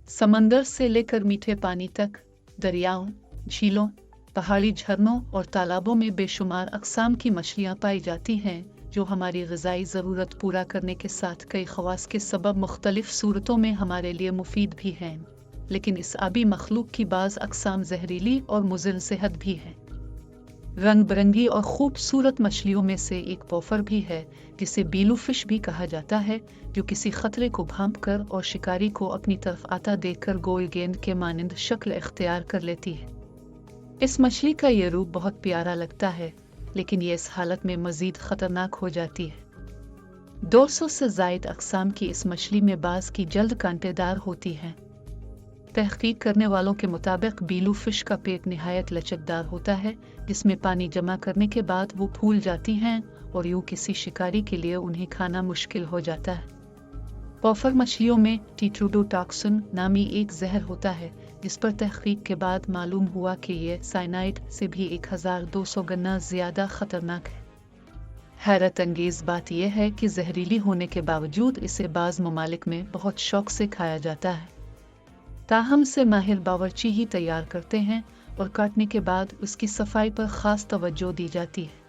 समंदर से लेकर मीठे पानी तक दरियाओं, झीलों, पहाड़ी झरनों और तालाबों में बेशुमार अक़साम की मछलियाँ पाई जाती हैं, जो हमारी ग़िज़ाई ज़रूरत पूरा करने के साथ कई ख़वास के सबब मुख्तलिफ़ सूरतों में हमारे लिए मुफीद भी हैं। लेकिन इस आबी मखलूक की बाज़ अक़साम ज़हरीली और मुज़िर सेहत भी हैं। रंग बिरंगी और खूबसूरत मछलियों में से एक पोफर भी है, जिसे बीलू फिश भी कहा जाता है, जो किसी खतरे को भांप कर और शिकारी को अपनी तरफ आता देखकर गोल गेंद के मानिंद शक्ल इख्तियार कर लेती है। इस मछली का ये रूप बहुत प्यारा लगता है, लेकिन ये इस हालत में मज़ीद ख़तरनाक हो जाती है। 200 से ज़ायद अक़साम की इस मछली में बाज़ की जल्द कांटेदार होती हैं। तहक़ीक़ करने वालों के मुताबिक बीलू फिश का पेट निहायत लचकदार होता है, जिसमें पानी जमा करने के बाद वो फूल जाती हैं और यूँ किसी शिकारी के लिए उन्हें खाना मुश्किल हो जाता है। पोफर मछलियों में टीट्रोडोटॉक्सिन नामी एक जहर होता है, जिस पर तहक़ीक़ के बाद मालूम हुआ कि यह साइनाइड से भी 1200 गुना ज़्यादा ख़तरनाक है। हैरत अंगेज़ बात यह है कि जहरीली होने के बावजूद इसे बाज़ ममालिक में बहुत शौक़ से खाया जाता है। ताहम से माहिर बावर्ची ही तैयार करते हैं और काटने के बाद उसकी सफाई पर ख़ास तवज्जो दी जाती है।